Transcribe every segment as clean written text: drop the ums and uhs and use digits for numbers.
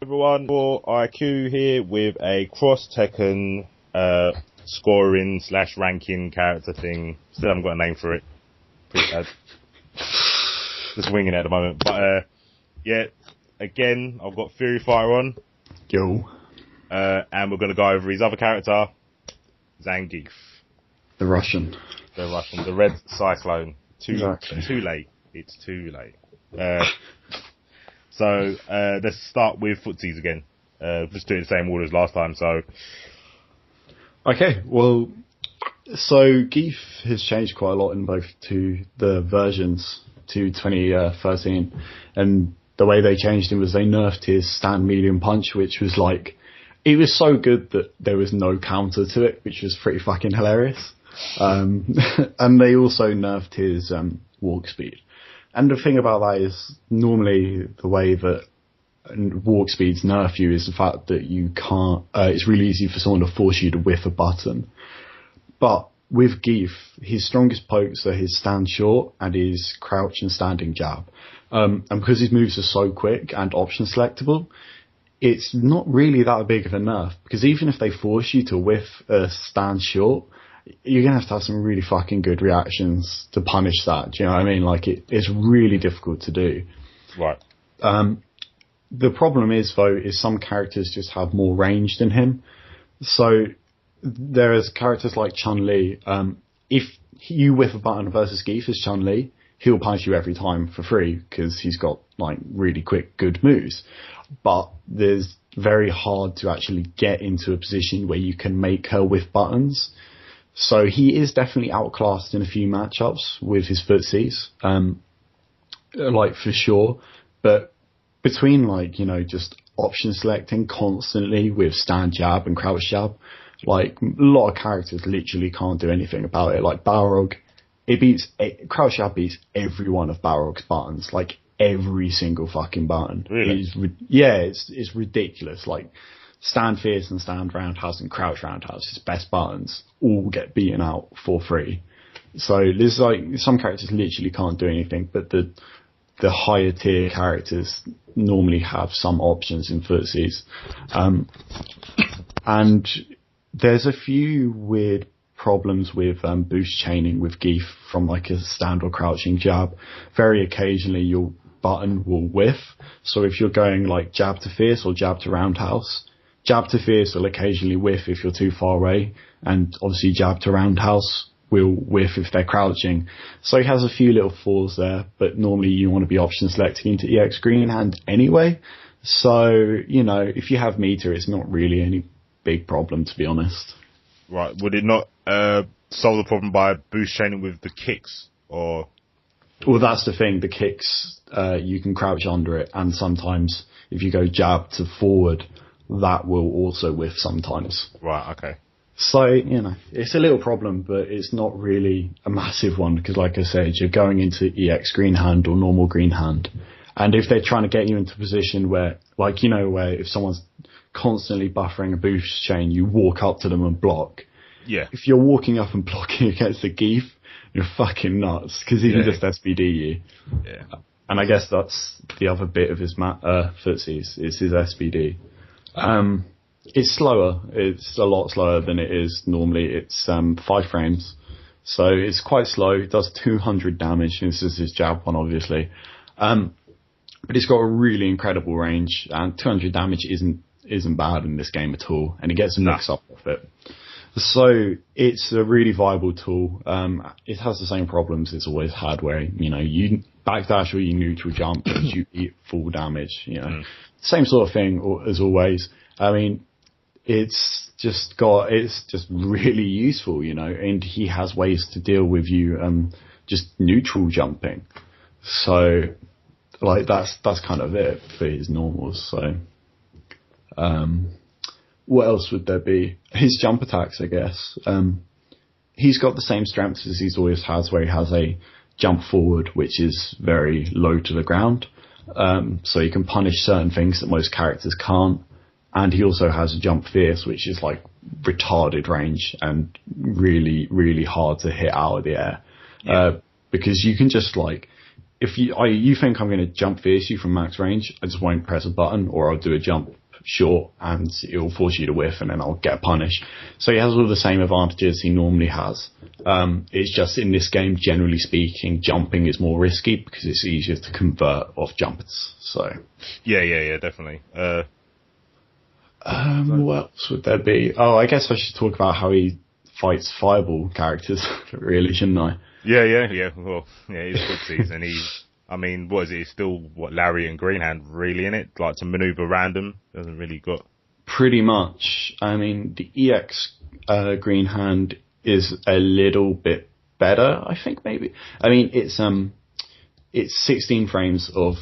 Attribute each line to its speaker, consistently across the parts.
Speaker 1: Everyone, for IQ here with a cross Tekken scoring / ranking character thing. Still haven't got a name for it. Pretty bad. Just winging it at the moment. But yeah, again, I've got Fury Fire on.
Speaker 2: Yo.
Speaker 1: And we're going to go over his other character, Zangief.
Speaker 2: The Russian.
Speaker 1: The Red Cyclone.
Speaker 2: Exactly.
Speaker 1: Too late. It's too late. So let's start with footsies again. Just do it the same order as last time. So,
Speaker 2: okay, well, so Geef has changed quite a lot in both the versions to 2013, and the way they changed him was they nerfed his stand medium punch, which was like, it was so good that there was no counter to it, which was pretty fucking hilarious. And they also nerfed his walk speed. And the thing about that is, normally the way that walk speeds nerf you is the fact that you can't, it's really easy for someone to force you to whiff a button. But with Geef, his strongest pokes are his stand short and his crouch and standing jab. And because his moves are so quick and option selectable, it's not really that big of a nerf, because even if they force you to whiff a stand short, you're going to have some really fucking good reactions to punish that. Do you know what I mean? Like, it's really difficult to do.
Speaker 1: right.
Speaker 2: The problem is, though, is some characters just have more range than him. So there is characters like Chun-Li. If you whiff a button versus Geef as Chun-Li, he'll punish you every time for free because he's got like really quick, good moves. But there's very hard to actually get into a position where you can make her whiff buttons. So he is definitely outclassed in a few matchups with his footsies, like for sure. But between like, you know, just option selecting constantly with stand jab and crouch jab, like a lot of characters literally can't do anything about it. Like Balrog, crouch jab beats every one of Balrog's buttons, like every single fucking button.
Speaker 1: Really?
Speaker 2: It's ridiculous. Like, stand fierce and stand roundhouse and crouch roundhouse, his best buttons, all get beaten out for free. So there's like, some characters literally can't do anything, but the higher tier characters normally have some options in footsies. And there's a few weird problems with boost chaining with Geef from like a stand or crouching jab. Very occasionally your button will whiff. So if you're going like jab to fierce or jab to roundhouse, jab to fierce will occasionally whiff if you're too far away, and obviously jab to roundhouse will whiff if they're crouching. So he has a few little flaws there, but normally you want to be option selecting into EX green hand anyway. So, you know, if you have meter, it's not really any big problem, to be honest.
Speaker 1: Right. Would it not solve the problem by boost chaining with the kicks, or?
Speaker 2: Well, that's the thing. The kicks, you can crouch under it, and sometimes if you go jab to forward, that will also whiff sometimes.
Speaker 1: Right, okay.
Speaker 2: So, you know, it's a little problem, but it's not really a massive one, because like I said, you're going into EX green hand or normal green hand. And if they're trying to get you into a position where, like, you know, where if someone's constantly buffering a boost chain, you walk up to them and block.
Speaker 1: Yeah.
Speaker 2: If you're walking up and blocking against a Geef, you're fucking nuts, because he can just SPD you.
Speaker 1: Yeah.
Speaker 2: And I guess that's the other bit of his footsies, is his SPD. It's slower. It's a lot slower than it is normally. It's 5 frames. So it's quite slow. It does 200 damage. This is his jab one, obviously. But it's got a really incredible range, and 200 damage isn't bad in this game at all, and it gets a mix up of it. So it's a really viable tool. It has the same problems it's always had, where, you know, you backdash or you neutral jump, but you eat full damage, you know. Same sort of thing as always. I mean, it's just really useful, you know, and he has ways to deal with you, just neutral jumping. So, like, that's kind of it for his normals. So, what else would there be? His jump attacks, I guess. He's got the same strengths as he's always has, where he has a jump forward, which is very low to the ground. So you can punish certain things that most characters can't. And he also has a jump fierce, which is like retarded range and really, really hard to hit out of the air. Because you can just like, if you think I'm going to jump fierce you from max range, I just won't press a button, or I'll do a jump short and it'll force you to whiff and then I'll get punished. So he has all the same advantages he normally has. It's just in this game, generally speaking, jumping is more risky because it's easier to convert off jumpers. So
Speaker 1: yeah, definitely.
Speaker 2: What else would there be? Oh, I guess I should talk about how he fights fireball characters, really, shouldn't I?
Speaker 1: Yeah. Well, yeah, he's footsies, and I mean, what is it? He's still, Larry and Greenhand really in it? Like, to maneuver random? Doesn't really got...
Speaker 2: Pretty much. I mean, the EX Greenhand is a little bit better, I think, maybe. I mean, it's 16 frames of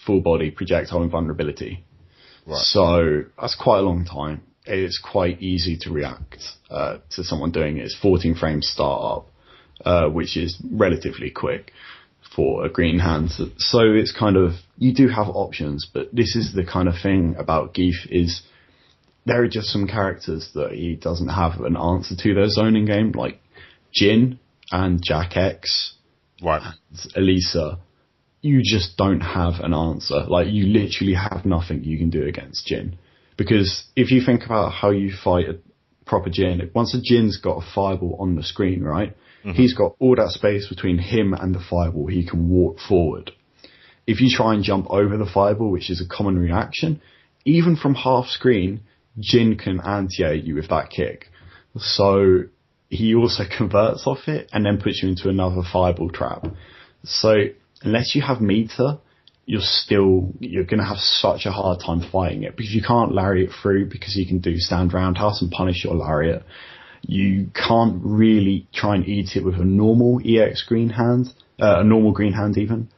Speaker 2: full body projectile invulnerability. Right. So, that's quite a long time. It's quite easy to react to someone doing it. It's 14 frames start up, which is relatively quick for a green hand. So it's kind of, you do have options, but this is the kind of thing about Geef is there are just some characters that he doesn't have an answer to their zoning game, like Jin and Jack X,
Speaker 1: right,
Speaker 2: and Elisa. You just don't have an answer. Like, you literally have nothing you can do against Jin. Because if you think about how you fight a proper Jin, once a Jin's got a fireball on the screen, right, he's got all that space between him and the fireball. He can walk forward. If you try and jump over the fireball, which is a common reaction, even from half screen, Jin can anti-air you with that kick. So he also converts off it and then puts you into another fireball trap. So unless you have meter, you're going to have such a hard time fighting it because you can't lariat through because you can do stand roundhouse and punish your lariat. You can't really try and eat it with a normal EX green hand, a normal green hand even,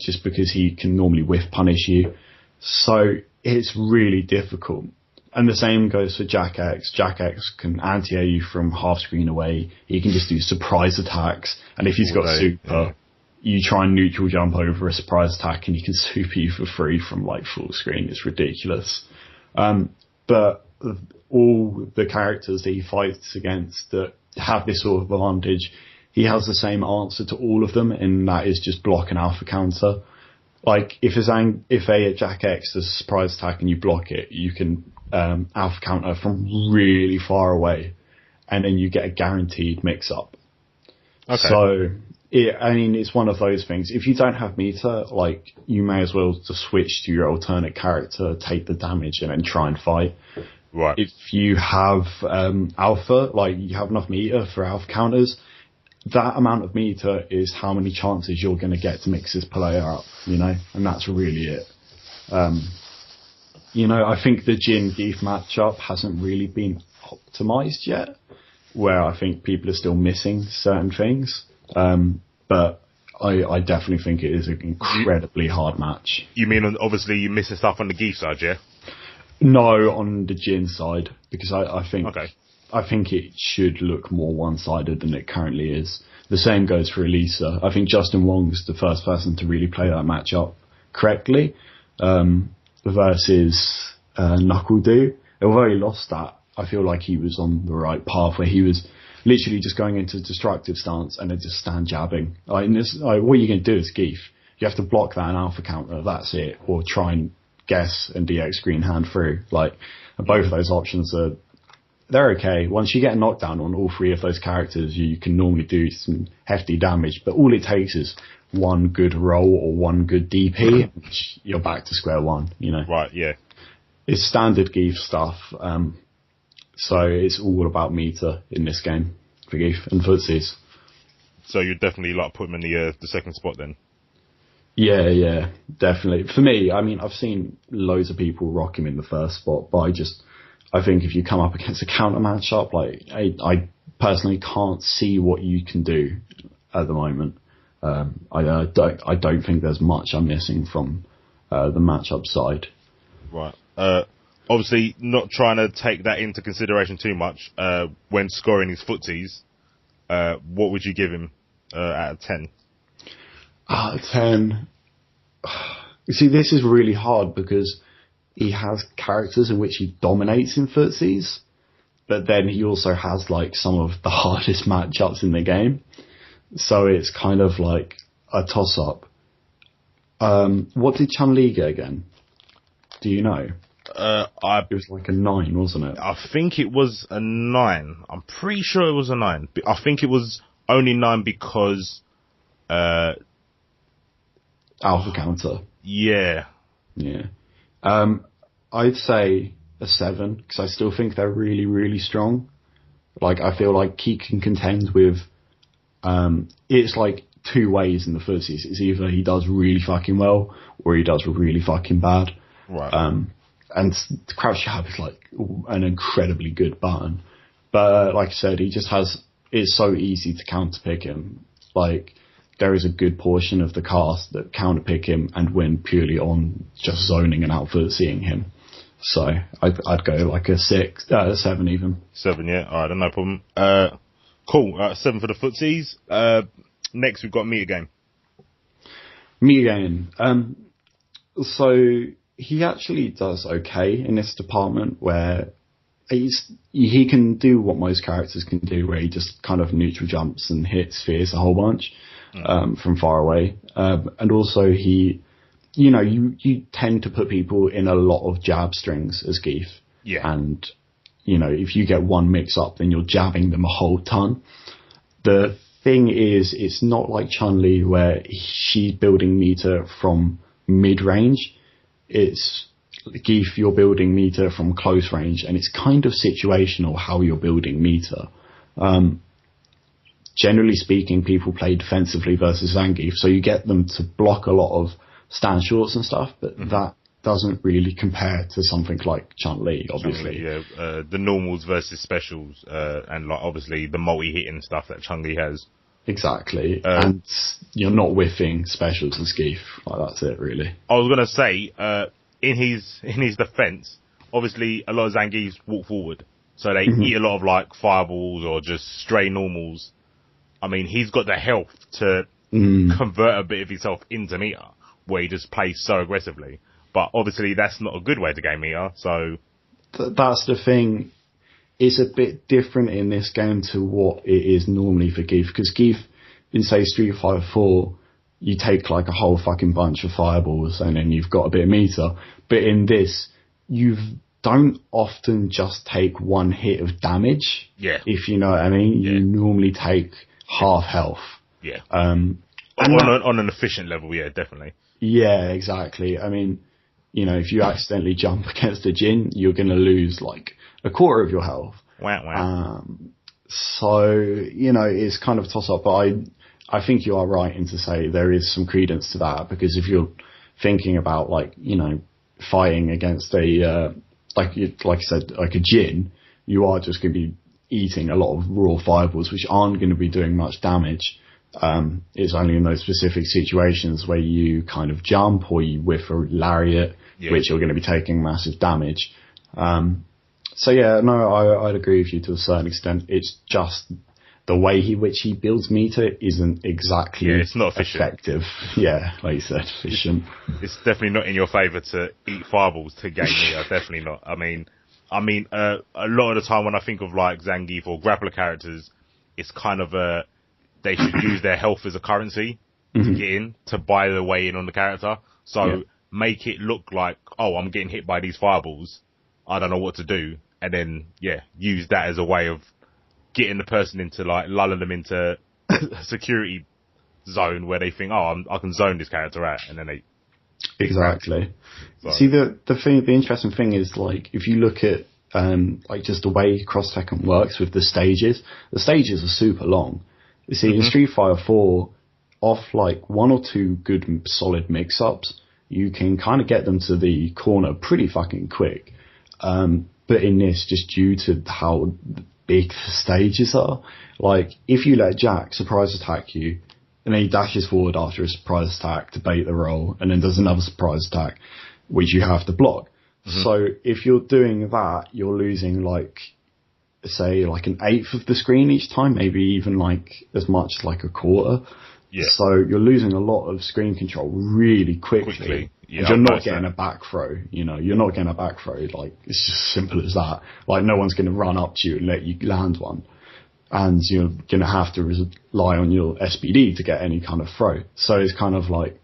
Speaker 2: just because he can normally whiff punish you. So it's really difficult. And the same goes for Jack X. Jack X can anti-air you from half screen away. He can just do surprise attacks. And if he's got super, you try and neutral jump over a surprise attack and he can super you for free from like full screen. It's ridiculous. But all the characters that he fights against that have this sort of advantage, he has the same answer to all of them, and that is just block an alpha counter. Like, if a Jack X does a surprise attack and you block it, you can alpha counter from really far away, and then you get a guaranteed mix-up. Okay. So, it's one of those things. If you don't have meter, like, you may as well just switch to your alternate character, take the damage, and then try and fight.
Speaker 1: Right.
Speaker 2: If you have alpha, like you have enough meter for alpha counters, that amount of meter is how many chances you're going to get to mix this player up, and that's really it. I think the Jin Geef matchup hasn't really been optimized yet, where I think people are still missing certain things. But I definitely think it is an incredibly hard match.
Speaker 1: You mean, obviously, you missing stuff on the Geef side, yeah?
Speaker 2: No, on the Jin side, because I think it should look more one-sided than it currently is. The same goes for Elisa. I think Justin Wong's the first person to really play that matchup correctly, versus Knuckle-Doo. Although he lost that, I feel like he was on the right path where he was literally just going into destructive stance and then just stand jabbing. What are you going to do as Geef? You have to block that in alpha counter, that's it, or try and guess and DX green hand through. Like, both of those options they're okay. Once you get a knockdown on all three of those characters, you can normally do some hefty damage, but all it takes is one good roll or one good DP, which you're back to square one,
Speaker 1: Right, yeah.
Speaker 2: It's standard Geef stuff, so it's all about meter in this game for Geef and footsies.
Speaker 1: So you'd definitely put him in the second spot then?
Speaker 2: Yeah, definitely. For me, I've seen loads of people rock him in the first spot, but I think if you come up against a counter matchup, I personally can't see what you can do at the moment. I don't think there's much I'm missing from the matchup side.
Speaker 1: Right. Obviously, not trying to take that into consideration too much. When scoring his footsies, what would you give him out of 10?
Speaker 2: Out of 10. You see, this is really hard because he has characters in which he dominates in footsies, but then he also has some of the hardest matchups in the game. So it's kind of a toss-up. What did Chun-Li get again? Do you know? It was like a 9, wasn't it?
Speaker 1: I think it was a 9. I'm pretty sure it was a 9. I think it was only 9 because...
Speaker 2: Alpha counter.
Speaker 1: Yeah.
Speaker 2: Yeah. I'd say a 7, because I still think they're really, really strong. Like, I feel like he can contend with... it's like 2 ways in the footsies. It's either he does really fucking well, or he does really fucking bad.
Speaker 1: Right.
Speaker 2: And Crouch Jab is like an incredibly good button. But like I said, he just has... It's so easy to counterpick him. Like, there is a good portion of the cast that counterpick him and win purely on just zoning and out-footseeing him. So I'd go like a 7 even.
Speaker 1: 7, yeah. Alright, no problem. Cool. 7 for the footsies. Next, we've got Meter Game.
Speaker 2: Meter Game. So he actually does okay in this department where he can do what most characters can do, where he just kind of neutral jumps and hits spheres a whole bunch from far away. And also he, you tend to put people in a lot of jab strings as Geef.
Speaker 1: Yeah.
Speaker 2: And, if you get one mix up, then you're jabbing them a whole ton. The thing is, it's not like Chun-Li where she's building meter from mid-range. It's Geef, you're building meter from close range, and it's kind of situational how you're building meter. Generally speaking, people play defensively versus Zangief, so you get them to block a lot of stand shorts and stuff, but that doesn't really compare to something like Chun-Li, obviously.
Speaker 1: Chun-Li, yeah. The normals versus specials, and like obviously the multi-hitting stuff that Chun-Li has.
Speaker 2: Exactly. And you're not whiffing specials as Geef. Like, that's it, really.
Speaker 1: I was going to say, in his defence, obviously a lot of Zangiefs walk forward, so they eat a lot of like fireballs or just stray normals. I mean, he's got the health to convert a bit of himself into meter, where he just plays so aggressively. But obviously that's not a good way to game meter, so...
Speaker 2: That's the thing. It's a bit different in this game to what it is normally for Geef, because Geef, in say Street Fighter 4, you take like a whole fucking bunch of fireballs and then you've got a bit of meter. But in this, you don't often just take one hit of damage.
Speaker 1: Yeah.
Speaker 2: If you know what I mean.
Speaker 1: Yeah.
Speaker 2: You normally take half health.
Speaker 1: Yeah.
Speaker 2: On
Speaker 1: an efficient level, yeah, definitely.
Speaker 2: Yeah, exactly. I mean, if you accidentally jump against a Jin, you're going to lose like a quarter of your health.
Speaker 1: Wow.
Speaker 2: So, it's kind of a toss up, but I think you are right in to say there is some credence to that, because if you're thinking about fighting against a, like you said, like a Jin, you are just going to be eating a lot of raw fireballs, which aren't going to be doing much damage. It's only in those specific situations where you kind of jump or you whiff a lariat, which you're going to be taking massive damage. So yeah, no, I'd agree with you to a certain extent. It's just the way which he builds meter isn't exactly
Speaker 1: it's not efficient.
Speaker 2: Effective. Yeah, like you said, efficient.
Speaker 1: It's definitely not in your favour to eat fireballs to gain meter. Definitely not. I mean, a lot of the time when I think of like Zangief or grappler characters, it's kind of they should use their health as a currency to get in, to buy their way in on the character. So make it look like, oh, I'm getting hit by these fireballs, I don't know what to do, and then use that as a way of getting the person into like lulling them into a security zone where they think, oh, I can zone this character out, and then they
Speaker 2: exactly. So. See, the interesting thing is, like, if you look at like just the way Cross Tekken works with the stages are super long. You see, in Street Fighter 4, off like one or two good solid mix-ups, you can kind of get them to the corner pretty fucking quick. But in this, just due to how big the stages are, like, if you let Jack surprise attack you, and then he dashes forward after a surprise attack to bait the roll, and then does another surprise attack, which you have to block. So if you're doing that, you're losing like, say, like an eighth of the screen each time, maybe even like as much as like a quarter. Yeah. So you're losing a lot of screen control really quickly. Yeah, and you're not getting a back throw, you're not getting a back throw. Like, it's just simple as that. Like, no one's going to run up to you and let you land one. and you're going to have to rely on your SBD to get any kind of throw. So it's kind of like,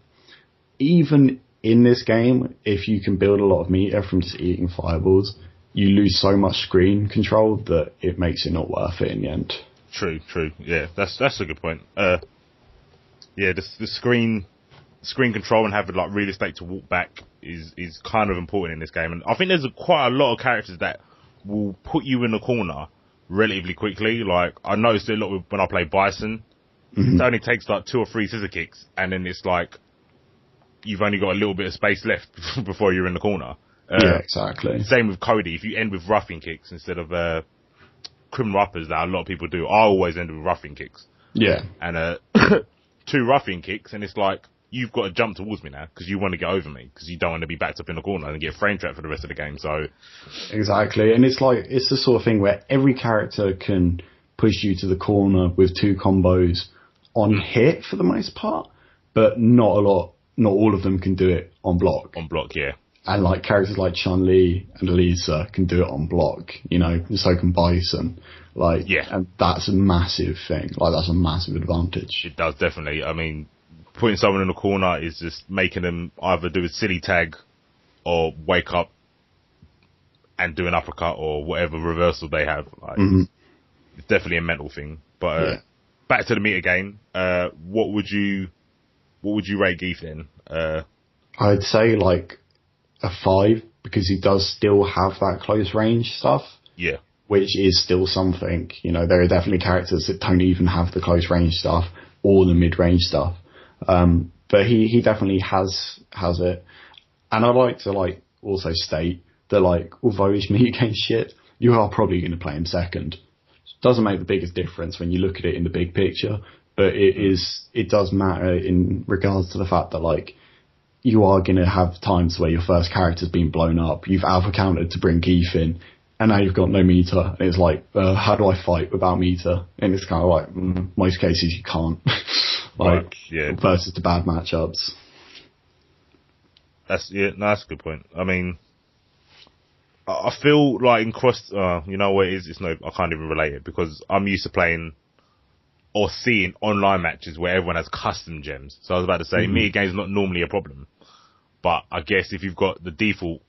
Speaker 2: even in this game, if you can build a lot of meter from just eating fireballs, you lose so much screen control that it makes it not worth it in the end.
Speaker 1: True. Yeah, that's a good point. Yeah, the screen control and having like real estate to walk back is kind of important in this game. And I think there's quite a lot of characters that will put you in the corner relatively quickly. Like, I noticed it a lot when I play Bison. It only takes like 2 or 3 scissor kicks, and then it's like you've only got a little bit of space left before you're in the corner.
Speaker 2: Yeah, exactly.
Speaker 1: Same with Cody. If you end with roughing kicks instead of criminal uppers that a lot of people do, I always end with roughing kicks.
Speaker 2: Yeah.
Speaker 1: And 2 roughing kicks, and it's like, you've got to jump towards me now because you want to get over me because you don't want to be backed up in the corner and get frame trapped for the rest of the game. So
Speaker 2: exactly, and it's like, it's the sort of thing where every character can push you to the corner with 2 combos on hit for the most part, but not all of them can do it on block.
Speaker 1: On block, yeah.
Speaker 2: And like characters like Chun-Li and Elisa can do it on block, you know, and so can Bison. Like,
Speaker 1: yeah.
Speaker 2: And that's a massive thing. Like, that's a massive advantage.
Speaker 1: It does, definitely. I mean, putting someone in the corner is just making them either do a silly tag or wake up and do an uppercut or whatever reversal they have. Like, it's definitely a mental thing. But back to the meter game. What would you rate Geef then?
Speaker 2: I'd say like a 5, because he does still have that close range stuff.
Speaker 1: Yeah.
Speaker 2: Which is still something. You know, there are definitely characters that don't even have the close range stuff or the mid range stuff. But he definitely has it. And I'd like to like also state that, like, although his meter game shit, you are probably going to play him second. Doesn't make the biggest difference when you look at it in the big picture, but it does matter in regards to the fact that, like, you are going to have times where your first character's been blown up, you've alpha countered to bring Geef in, and now you've got no meter, and it's like, how do I fight without meter? And it's kind of like, most cases you can't. Like, versus the bad matchups.
Speaker 1: That's a good point. I mean, I feel like in cross, you know what it is? I can't even relate it, because I'm used to playing or seeing online matches where everyone has custom gems. So I was about to say, meter game's not normally a problem. But I guess if you've got the default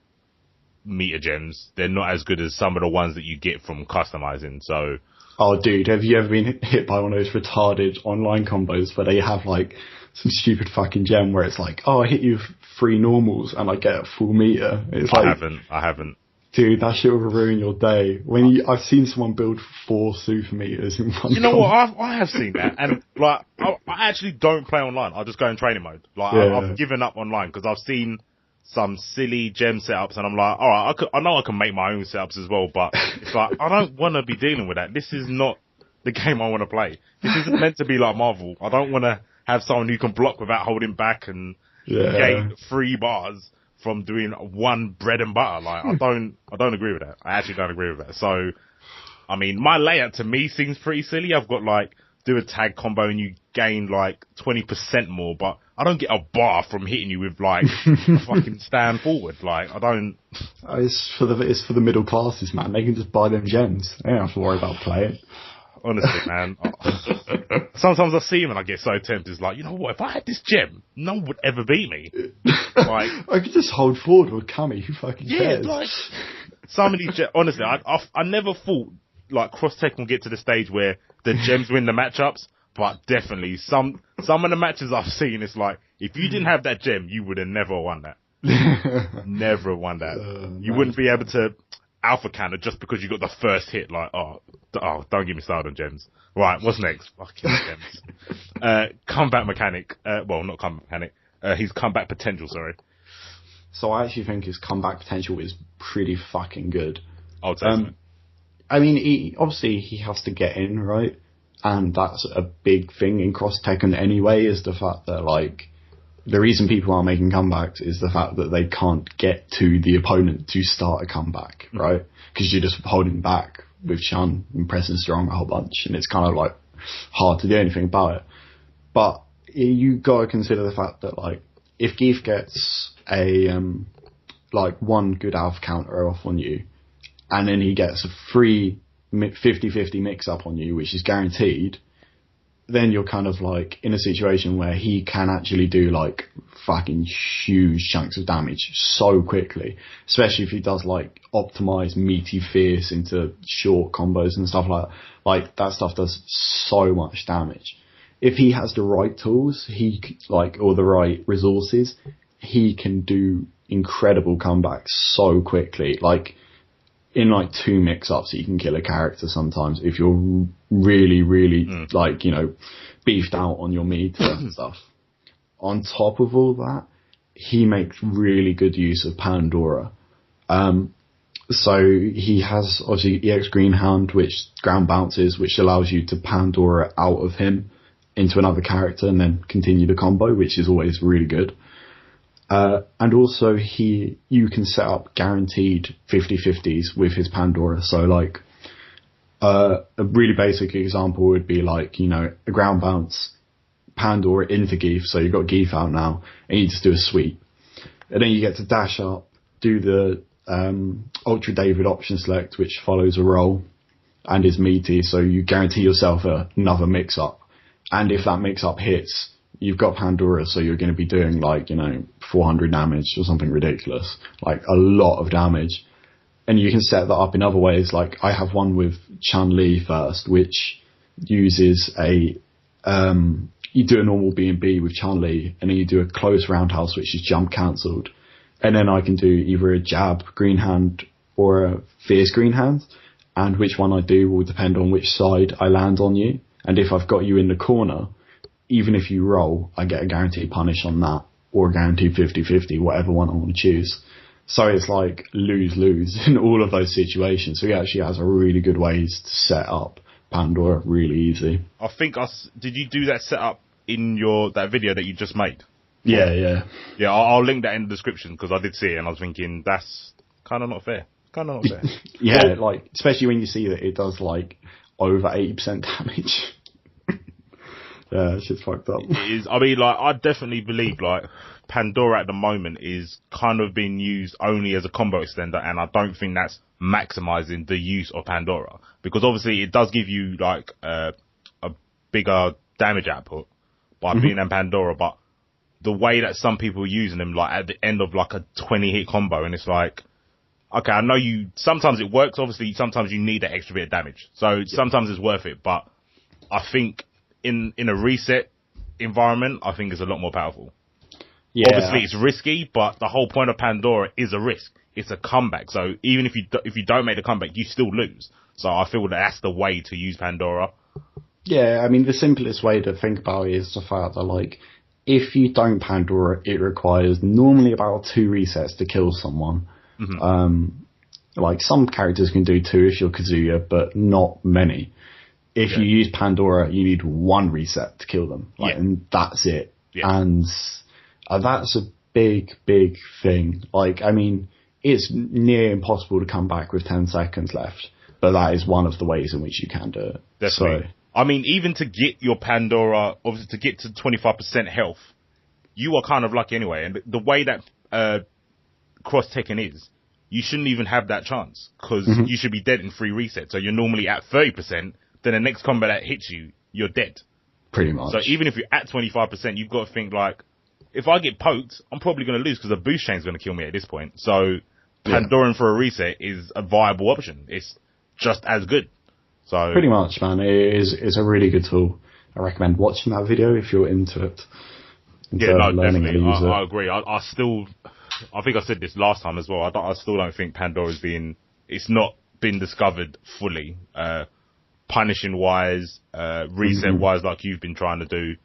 Speaker 1: meter gems, they're not as good as some of the ones that you get from customizing. So,
Speaker 2: oh, dude, have you ever been hit by one of those retarded online combos where they have like some stupid fucking gem where it's like, oh, I hit you with 3 normals and I get a full meter? It's like,
Speaker 1: I haven't.
Speaker 2: Dude, that shit will ruin your day. I've seen someone build 4 super meters in one.
Speaker 1: You know what? I have seen that, and like, I actually don't play online. I just go in training mode. Like, I've given up online because I've seen some silly gem setups, and I'm like, all right, I know I can make my own setups as well, but it's like, I don't want to be dealing with that. This is not the game I want to play. This isn't meant to be like Marvel. I don't want to have someone who can block without holding back and gain 3 bars from doing 1 bread and butter. Like, I don't agree with that. I actually don't agree with that. So, I mean, my layout to me seems pretty silly. I've got like, do a tag combo and you gain like 20% more, but I don't get a bar from hitting you with like a fucking stand forward. Like, I don't.
Speaker 2: It's for the middle classes, man. They can just buy them gems. They don't have to worry about playing.
Speaker 1: Honestly, man. Sometimes I see him and I get so tempted. It's like, you know what? If I had this gem, no one would ever beat me. Like,
Speaker 2: I could just hold forward with Kami. Who fucking cares?
Speaker 1: Yeah, like, some of these honestly, I never thought like Cross Tech will get to the stage where the gems win the matchups, but definitely some of the matches I've seen, it's like, if you didn't have that gem, you would have never won that. Never won that. You wouldn't be able to alpha counter just because you got the first hit. Like, don't get me started on gems. Right, what's next? Fucking gems. Comeback mechanic. Well, not comeback mechanic. His comeback potential, sorry.
Speaker 2: So I actually think his comeback potential is pretty fucking good.
Speaker 1: I'll tell you.
Speaker 2: I mean, he has to get in, right? And that's a big thing in Cross Tekken anyway, is the fact that, like, the reason people are making comebacks is the fact that they can't get to the opponent to start a comeback, right? Because you're just holding back with Chun and pressing strong a whole bunch, and it's kind of, like, hard to do anything about it. But you gotta consider the fact that, like, if Geef gets a, like, 1 good alpha counter off on you, and then he gets a 3 50-50 mix-up on you, which is guaranteed, then you're kind of like in a situation where he can actually do like fucking huge chunks of damage so quickly, especially if he does like optimize meaty fierce into short combos and stuff like that. Like that stuff does so much damage. If he has the right tools, or the right resources, he can do incredible comebacks so quickly. Like in like 2 mix-ups, you can kill a character sometimes if you're really, really beefed out on your meter and stuff. On top of all that, he makes really good use of Pandora. So he has obviously EX Greenhound, which ground bounces, which allows you to Pandora out of him into another character and then continue the combo, which is always really good. And also you can set up guaranteed 50-50s with his Pandora. So like, a really basic example would be like, a ground bounce, Pandora into Geef. So you've got Geef out now and you just do a sweep. And then you get to dash up, do the, Ultra David option select, which follows a roll and is meaty. So you guarantee yourself another mix up. And if that mix up hits, you've got Pandora, so you're going to be doing 400 damage or something ridiculous, like a lot of damage. And you can set that up in other ways. Like I have one with Chun-Li first, which uses you do a normal B&B with Chun-Li, and then you do a close roundhouse, which is jump cancelled. And then I can do either a jab green hand or a fierce green hand. And which one I do will depend on which side I land on you. And if I've got you in the corner, even if you roll, I get a guaranteed punish on that, or a guaranteed 50-50, whatever one I want to choose. So it's like lose-lose in all of those situations. So he actually has a really good ways to set up Pandora really easy.
Speaker 1: I think did you do that setup in that video that you just made?
Speaker 2: Yeah.
Speaker 1: Yeah, I'll link that in the description because I did see it and I was thinking that's kind of not fair.
Speaker 2: Yeah, like especially when you see that it does like over 80% damage. Yeah, shit's fucked up.
Speaker 1: It is. I mean, I definitely believe Pandora at the moment is kind of being used only as a combo extender, and I don't think that's maximizing the use of Pandora, because obviously it does give you a bigger damage output by being in Pandora, but the way that some people are using them, at the end of a 20 hit combo, and it's okay, I know sometimes it works, obviously sometimes you need that extra bit of damage, so sometimes it's worth it, but I think in a reset environment, I think it's a lot more powerful. Yeah. Obviously, it's risky, but the whole point of Pandora is a risk. It's a comeback. So even if you don't make the comeback, you still lose. So I feel that's the way to use Pandora.
Speaker 2: Yeah, I mean, the simplest way to think about it is the fact that, if you don't Pandora, it requires normally about 2 resets to kill someone. Mm-hmm. Some characters can do 2 if you're Kazuya, but not many. If you use Pandora, you need 1 reset to kill them. And that's it. Yeah. And that's a big, big thing. I mean, it's near impossible to come back with 10 seconds left, but that is one of the ways in which you can do it.
Speaker 1: Definitely. So, I mean, even to get your Pandora, obviously to get to 25% health, you are kind of lucky anyway. And the way that Cross Tekken is, you shouldn't even have that chance, because you should be dead in 3 resets. So you're normally at 30%. Then the next combo that hits you, you're dead.
Speaker 2: Pretty much.
Speaker 1: So even if you're at 25%, you've got to think if I get poked, I'm probably going to lose because the boost chain's going to kill me at this point. So Pandoran for a reset is a viable option. It's just as good. So
Speaker 2: pretty much, man. It's a really good tool. I recommend watching that video if you're into it.
Speaker 1: Definitely. I agree. I think I said this last time as well. I still don't think Pandora's it's not been discovered fully. Punishing wise, reset wise, like you've been trying to do.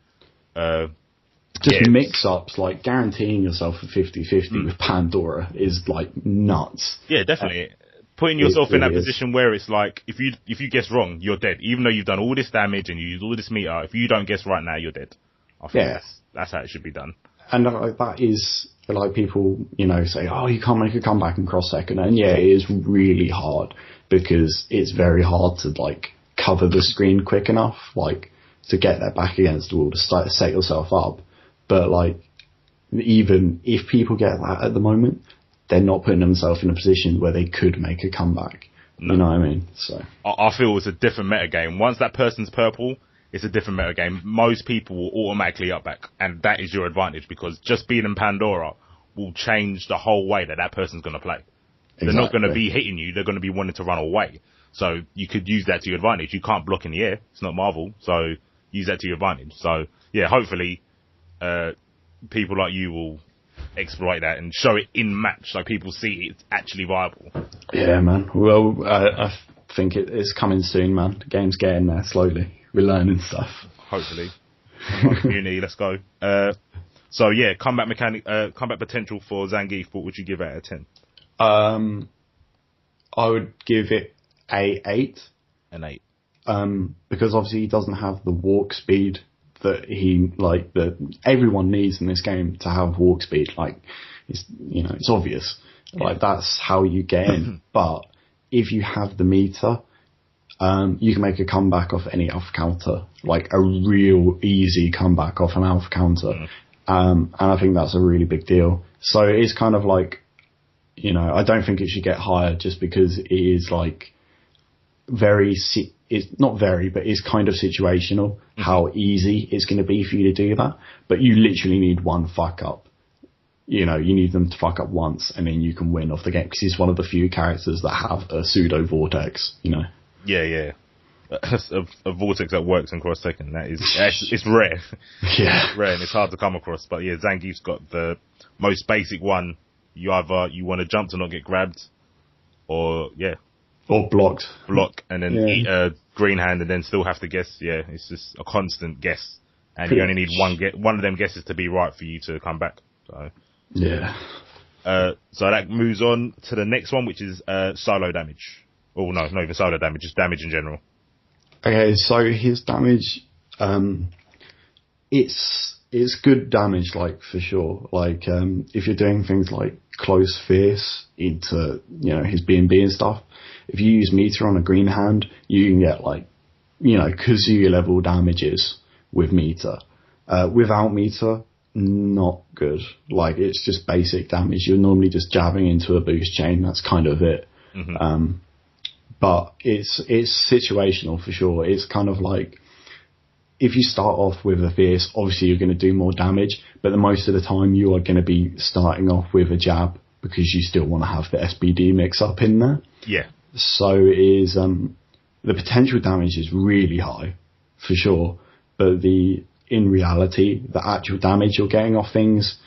Speaker 2: Just mix-ups, guaranteeing yourself a 50-50 with Pandora is, nuts.
Speaker 1: Yeah, definitely. Putting yourself in that position where it's if you guess wrong, you're dead. Even though you've done all this damage and you use all this meter, if you don't guess right now, you're dead. I think that's how it should be done.
Speaker 2: And that is, people, say, oh, you can't make a comeback in Cross Tekken. And it is really hard, because it's very hard to, cover the screen quick enough, to get that back against the wall to set yourself up. But even if people get that at the moment, they're not putting themselves in a position where they could make a comeback. You know what I mean? So
Speaker 1: I feel it's a different meta game. Once that person's purple, it's a different meta game. Most people will automatically up back, and that is your advantage because just being in Pandora will change the whole way that person's going to play. Exactly. They're not going to be hitting you. They're going to be wanting to run away. So you could use that to your advantage. You can't block in the air. It's not Marvel. So use that to your advantage. So yeah, hopefully, people like you will exploit that and show it in match so people see it's actually viable.
Speaker 2: Yeah, man. Well, I think it's coming soon, man. The game's getting there slowly. We're learning stuff.
Speaker 1: Hopefully. Community, let's go. So yeah, combat potential for Zangief, what would you give it out of 10?
Speaker 2: I would give it a 8.
Speaker 1: An 8.
Speaker 2: Because obviously he doesn't have the walk speed that that everyone needs in this game to have walk speed. Like, it's obvious. Like, that's how you get in. But if you have the meter, you can make a comeback off any alpha counter, like a real easy comeback off an alpha counter. And I think that's a really big deal. So it is kind of like, I don't think it should get higher just because it is like it's not very, but it's kind of situational how easy it's going to be for you to do that. But you literally need one fuck up. You need them to fuck up once and then you can win off the game because he's one of the few characters that have a pseudo vortex,
Speaker 1: Yeah. A vortex that works in Cross Tekken. It's rare.
Speaker 2: Yeah.
Speaker 1: Rare and it's hard to come across. But yeah, Zangief's got the most basic one. You want to jump to not get grabbed or
Speaker 2: blocked.
Speaker 1: Block and then eat a green hand and then still have to guess. Yeah, it's just a constant guess. And you only need one of them guesses to be right for you to come back. So
Speaker 2: yeah.
Speaker 1: So that moves on to the next one, which is solo damage. Oh no, not even solo damage, just damage in general.
Speaker 2: Okay, so his damage, it's good damage, like, for sure. Like, if you're doing things like close fierce into, his B&B and stuff, if you use meter on a green hand, you can get, like, Kazuya level damages with meter. Without meter, not good. Like, it's just basic damage. You're normally just jabbing into a boost chain. That's kind of it. Mm-hmm. But it's situational for sure. It's kind of like, if you start off with a fierce, obviously you're going to do more damage, but most of the time you are going to be starting off with a jab because you still want to have the SBD mix up in there.
Speaker 1: Yeah.
Speaker 2: So the potential damage is really high, for sure, but in reality, the actual damage you're getting off things,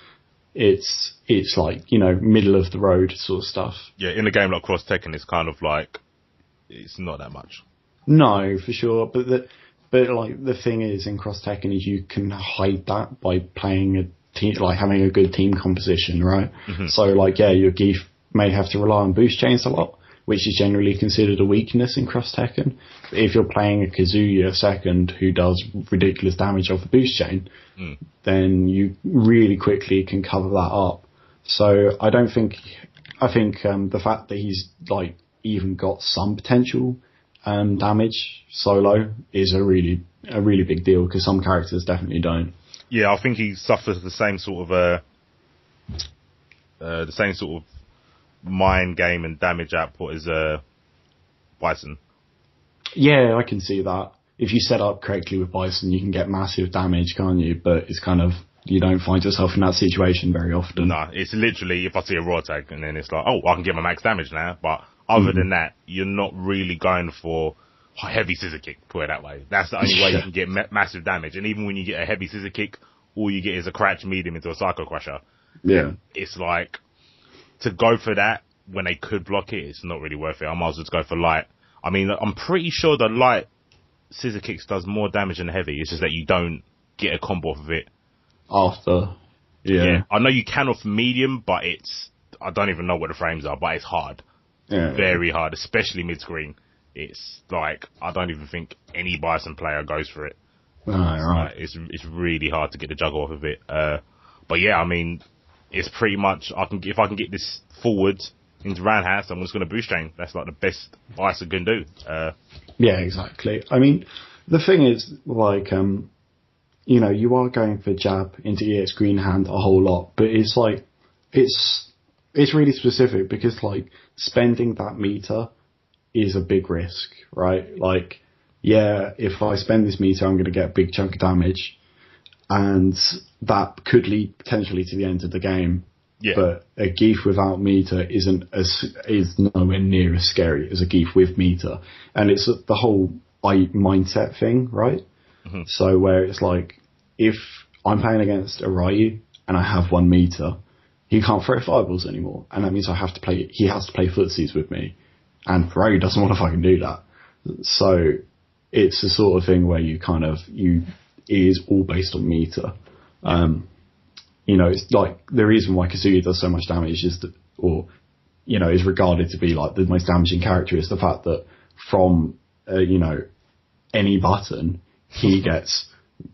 Speaker 2: it's like, middle of the road sort of stuff.
Speaker 1: Yeah, in a game like Cross Tekken, it's kind of like, it's not that much.
Speaker 2: No, for sure, but like the thing is in Cross Tekken is you can hide that by playing a team, like having a good team composition, right? Mm-hmm. So like, your Geef may have to rely on boost chains a lot, which is generally considered a weakness in Cross Tekken. But if you're playing a Kazuya second who does ridiculous damage off the boost chain, then you really quickly can cover that up. So I think the fact that he's like even got some potential damage solo is a really big deal because some characters definitely don't.
Speaker 1: Yeah, I think he suffers the same sort of mind game and damage output as Bison.
Speaker 2: Yeah, I can see that. If you set up correctly with Bison, you can get massive damage, can't you? But it's kind of, you don't find yourself in that situation very often.
Speaker 1: No, it's literally if I see a raw tag and then it's like, oh, I can get my max damage now, but other than that, you're not really going for a heavy scissor kick, put it that way. That's the only way you can get massive damage. And even when you get a heavy scissor kick, all you get is a crouch medium into a Psycho Crusher.
Speaker 2: Yeah.
Speaker 1: It's like, to go for that when they could block it, it's not really worth it. I might as well just go for light. I mean, I'm pretty sure the light scissor kicks does more damage than the heavy. It's just that you don't get a combo off of it.
Speaker 2: After. Yeah.
Speaker 1: I know you can off medium, but I don't even know what the frames are, but it's hard.
Speaker 2: Yeah.
Speaker 1: Very hard, especially mid-screen. It's like, I don't even think any Bison player goes for it.
Speaker 2: Right.
Speaker 1: It's really hard to get the juggle off of it. But yeah, I mean, it's pretty much, if I can get this forward into roundhouse, I'm just going to boost chain. That's like the best Bison can do.
Speaker 2: Yeah, exactly. I mean, the thing is, like, you are going for jab into EX green hand a whole lot, but it's like, it's really specific because, like, spending that meter is a big risk, right? Like, yeah, if I spend this meter, I'm going to get a big chunk of damage, and that could lead potentially to the end of the game.
Speaker 1: Yeah.
Speaker 2: But a Geef without meter is nowhere near as scary as a Geef with meter, and it's the whole mindset thing, right?
Speaker 1: Mm-hmm.
Speaker 2: So where it's like, if I'm playing against a Ryu and I have 1 meter, he can't throw fireballs anymore, and that means he has to play footsies with me, and Ryu doesn't want to fucking do that. So it's the sort of thing where it is all based on meter. It's like the reason why Kazuya does so much damage is regarded to be like the most damaging character is the fact that from any button he gets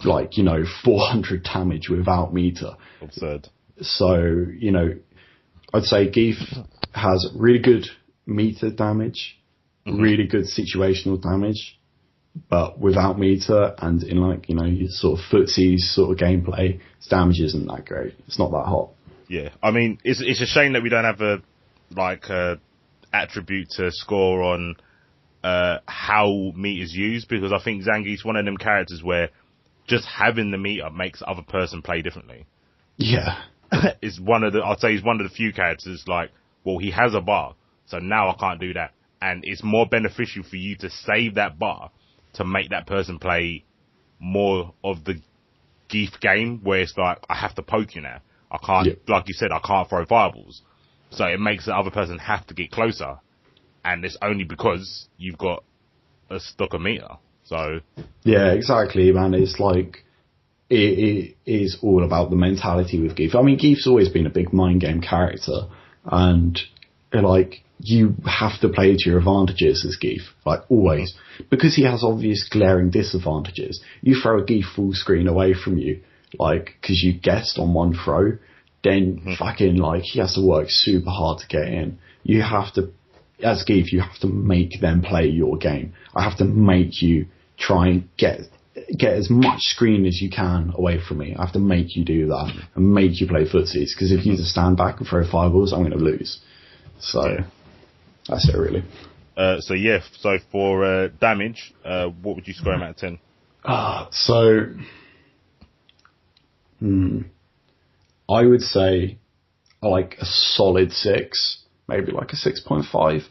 Speaker 2: 400 damage without meter.
Speaker 1: Absurd.
Speaker 2: So I'd say Geef has really good meter damage, really good situational damage, but without meter and in your sort of footsies sort of gameplay, its damage isn't that great. It's not that hot.
Speaker 1: Yeah, I mean, it's a shame that we don't have a attribute to score on how meter's used, because I think Zangief's one of them characters where just having the meter makes the other person play differently.
Speaker 2: Yeah.
Speaker 1: I'd say he's one of the few characters he has a bar, so now I can't do that. And it's more beneficial for you to save that bar to make that person play more of the Geef game, where it's like, I have to poke you now. I can't, like you said, I can't throw fireballs. So it makes the other person have to get closer. And it's only because you've got a stock of meter. So.
Speaker 2: Yeah, exactly, man. It's like, it is all about the mentality with Geef. I mean, Geef's always been a big mind game character, and you have to play to your advantages as Geef, always. Because he has obvious glaring disadvantages. You throw a Geef full screen away from you, because you guessed on one throw, then he has to work super hard to get in. You have to, as Geef, you have to make them play your game. I have to make you try and get as much screen as you can away from me. I have to make you do that and make you play footsies, because if you just stand back and throw fireballs, I'm going to lose. So, that's it really.
Speaker 1: So for damage, what would you score him out of 10?
Speaker 2: I would say a solid 6, maybe a 6.5.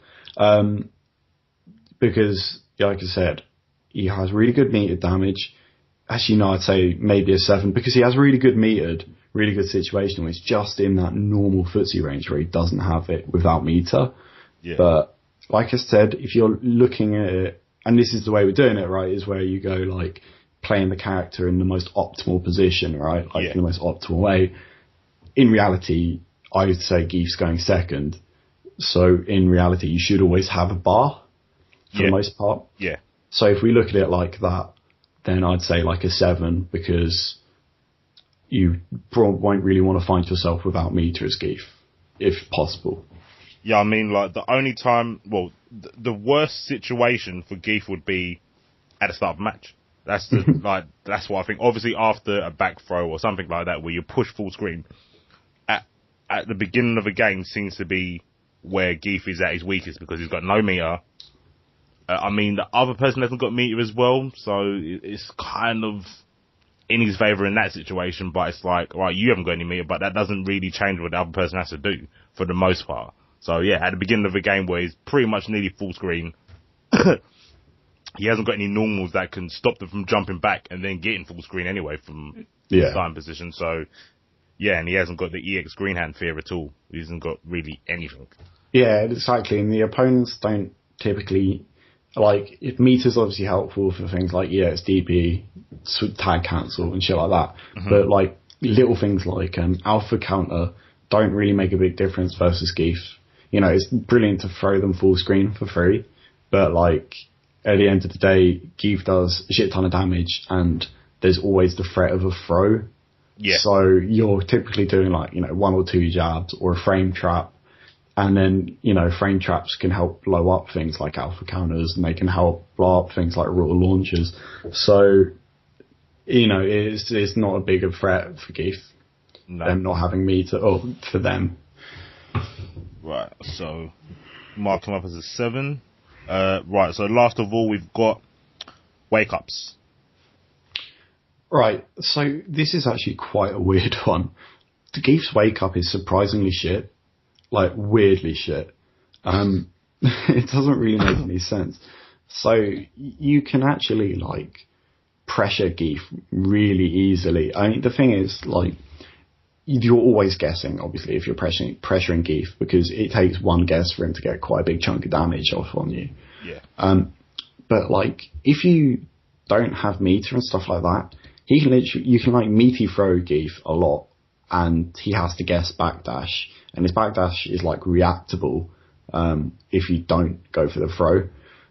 Speaker 2: Because, like I said, he has really good metered damage. Actually, no, I'd say maybe a 7, because he has really good metered, really good situational. It's just in that normal footsie range where he doesn't have it without meter. Yeah. But like I said, if you're looking at it, and this is the way we're doing it, right, is where you go playing the character in the most optimal position, right? In the most optimal way. In reality, I would say Geef's going second. So in reality, you should always have a bar for the most part.
Speaker 1: Yeah.
Speaker 2: So if we look at it like that, then I'd say a 7, because you won't really want to find yourself without meter as Geef, if possible.
Speaker 1: Yeah, I mean, the only time, the worst situation for Geef would be at the start of a match. That's that's what I think. Obviously, after a back throw or something like that, where you push full screen, at the beginning of a game seems to be where Geef is at his weakest, because he's got no meter. I mean, the other person hasn't got meter as well, so it's kind of in his favour in that situation, but it's right, you haven't got any meter, but that doesn't really change what the other person has to do, for the most part. So yeah, at the beginning of a game where he's pretty much nearly full screen, he hasn't got any normals that can stop them from jumping back and then getting full screen anyway from the starting position. So yeah, and he hasn't got the EX green hand fear at all. He hasn't got really anything. Yeah,
Speaker 2: exactly, and the opponents don't typically... if meter's obviously helpful for things like DP, tag cancel and shit like that, but little things like alpha counter don't really make a big difference versus Geef. It's brilliant to throw them full screen for free, but at the end of the day, Geef does a shit ton of damage, and there's always the threat of a throw. Yeah. So you're typically doing 1 or 2 jabs or a frame trap. And then, frame traps can help blow up things like alpha counters, and they can help blow up things like rotor launchers. So, it's not a big a threat for Geef. No. Them not having meter, or for them.
Speaker 1: Right, so mark him up as a 7. Right, so last of all, we've got wake-ups.
Speaker 2: Right, so this is actually quite a weird one. The Geef's wake-up is surprisingly shit. Like, weirdly shit. It doesn't really make any sense. So, you can actually, like, pressure Geef really easily. I mean, the thing is, like, you're always guessing, obviously, if you're pressuring Geef, because it takes one guess for him to get quite a big chunk of damage off on you.
Speaker 1: Yeah.
Speaker 2: But, like, if you don't have meter and stuff like that, he can literally, you can, like, meaty throw Geef a lot, and he has to guess backdash, and his backdash is, like, reactable if you don't go for the throw.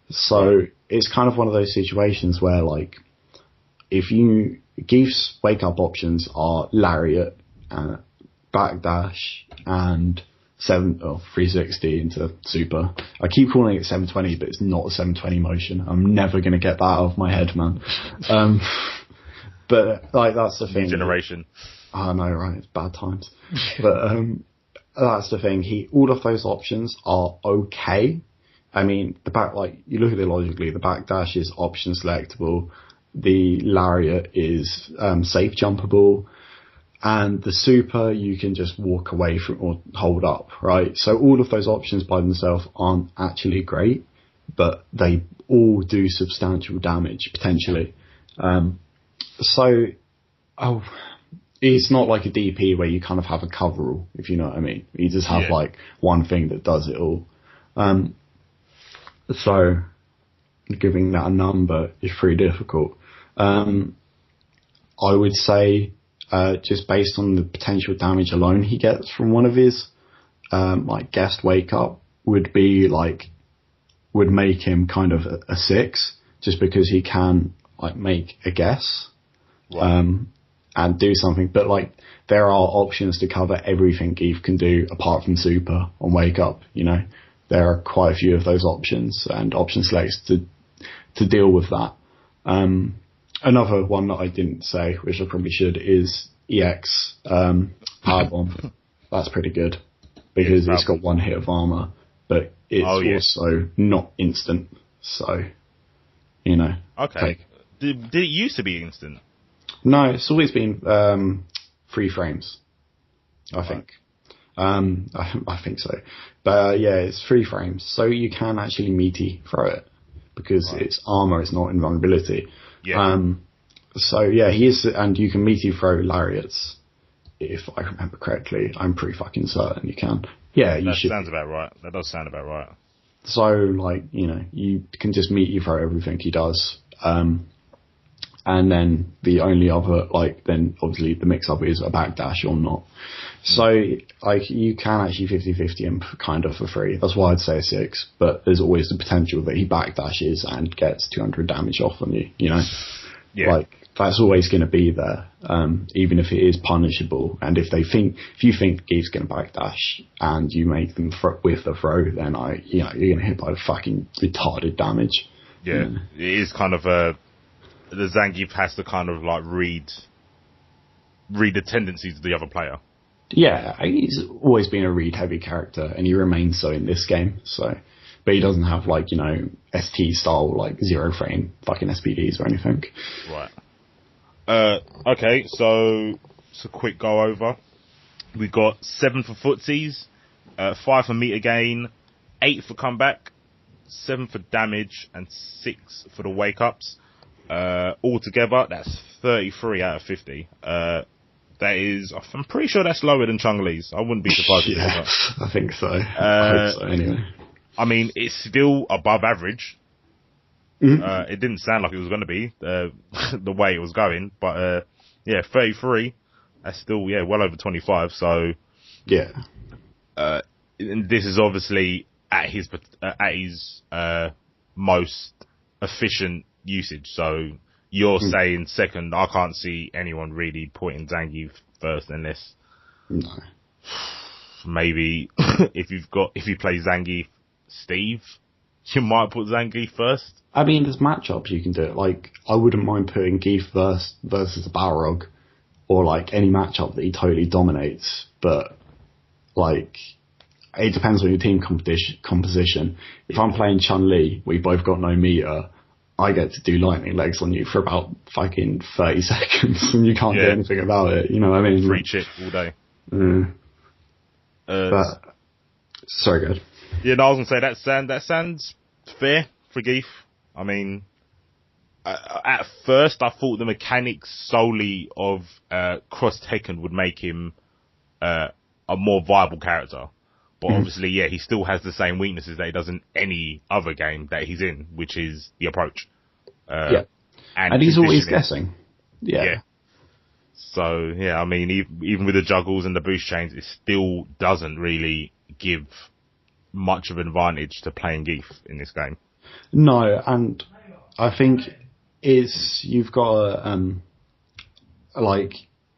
Speaker 2: So it's kind of one of those situations where, like, if you... Geef's wake-up options are Lariat, backdash, and 360 into super. I keep calling it 720, but it's not a 720 motion. I'm never going to get that out of my head, man. But, like, that's the thing.
Speaker 1: New generation.
Speaker 2: I know, right? It's bad times. But that's the thing. All of those options are okay. I mean, you look at it logically, the backdash is option selectable, the Lariat is safe jumpable, and the super you can just walk away from or hold up, right? So all of those options by themselves aren't actually great, but they all do substantial damage, potentially. It's not like a DP where you kind of have a coverall, if you know what I mean. You just have like one thing that does it all. So giving that a number is pretty difficult. I would say just based on the potential damage alone he gets from one of his like guest wake up would make him kind of a 6, just because he can like make a guess. Right. And do something, but like there are options to cover everything Geef can do apart from super on wake up. You know, there are quite a few of those options and option selects to deal with that. Another one that I didn't say, which I probably should, is EX power bomb. That's pretty good because it's got one hit of armor, but it's also not instant. So, you know.
Speaker 1: Okay. Did it used to be instant?
Speaker 2: No, it's always been 3 frames, I think. I think so. But yeah, it's 3 frames. So you can actually meaty throw it because it's armor, it's not invulnerability. Yeah. So yeah, he is, and you can meaty throw lariats, if I remember correctly. I'm pretty fucking certain you can. Yeah, you should. That
Speaker 1: sounds about right. That does sound about right.
Speaker 2: So, like, you know, you can just meaty throw everything he does. And then the only other, like, then obviously the mix-up is a backdash or not. So, like, you can actually 50-50 him kind of for free. That's why I'd say a 6. But there's always the potential that he backdashes and gets 200 damage off on you, you know? Yeah. Like, that's always going to be there, even if it is punishable. And if you think Geef's going to backdash and you make them with the throw, then you're going to hit by the fucking retarded damage.
Speaker 1: Yeah, it is kind of the Zangief has to kind of like read the tendencies of the other player.
Speaker 2: Yeah, he's always been a read heavy character, and he remains so in this game. So, but he doesn't have like, you know, ST style like 0 frame fucking SPDs or anything.
Speaker 1: Right. Okay, so it's a quick go over. We got 7 for footsies, 5 for meter gain, 8 for comeback, 7 for damage, and 6 for the wake ups. Altogether, that's 33 out of 50. That is, I'm pretty sure that's lower than Chung Lee's. I wouldn't be surprised if it's
Speaker 2: not. I think so. I hope so, anyway.
Speaker 1: I mean, it's still above average. Mm-hmm. It didn't sound like it was going to be the way it was going, but 33. That's still well over 25. So and this is obviously at his most efficient usage. So you're saying second. I can't see anyone really putting Zangief first unless maybe if you play Zangief Steve, you might put Zangief first.
Speaker 2: I mean, there's matchups you can do it. Like, I wouldn't mind putting Geef versus a Balrog, or like any matchup that he totally dominates. But like, it depends on your team composition. If I'm playing Chun-Li, we both got no meter, I get to do lightning legs on you for about fucking 30 seconds and you can't do anything about it. You know what I mean?
Speaker 1: Free chip all day.
Speaker 2: But, sorry, good.
Speaker 1: Yeah, no, I was going to say that sounds fair for Geef. I mean, at first I thought the mechanics solely of Cross Tekken would make him a more viable character. But obviously, he still has the same weaknesses that he does in any other game that he's in, which is the approach. And he's always guessing.
Speaker 2: Yeah.
Speaker 1: So, I mean, even with the juggles and the boost chains, it still doesn't really give much of an advantage to playing Geef in this game.
Speaker 2: No, and I think you've got like,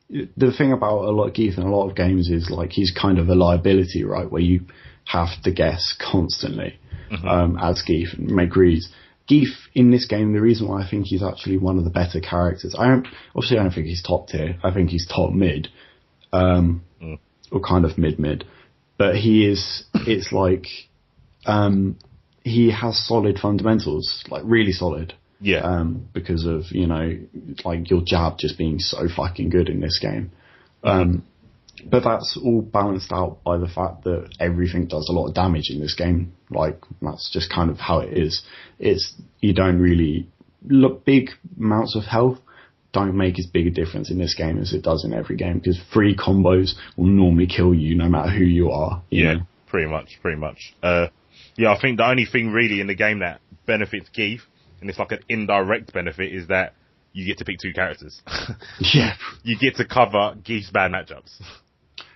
Speaker 2: the thing about a lot of Geef in a lot of games is like he's kind of a liability, right? Where you have to guess constantly as Geef and make reads. Geef in this game, the reason why I think he's actually one of the better characters, I don't think he's top tier. I think he's top mid, or kind of mid. But he is. It's like he has solid fundamentals, like really solid.
Speaker 1: Yeah.
Speaker 2: Because of, like your jab just being so fucking good in this game. But that's all balanced out by the fact that everything does a lot of damage in this game. Like, that's just kind of how it is. You don't really look, big amounts of health don't make as big a difference in this game as it does in every game, because 3 combos will normally kill you no matter who you are. You know?
Speaker 1: Pretty much. I think the only thing really in the game that benefits Geef, and it's like an indirect benefit, is that you get to pick 2 characters.
Speaker 2: Yeah.
Speaker 1: You get to cover Geef's bad matchups.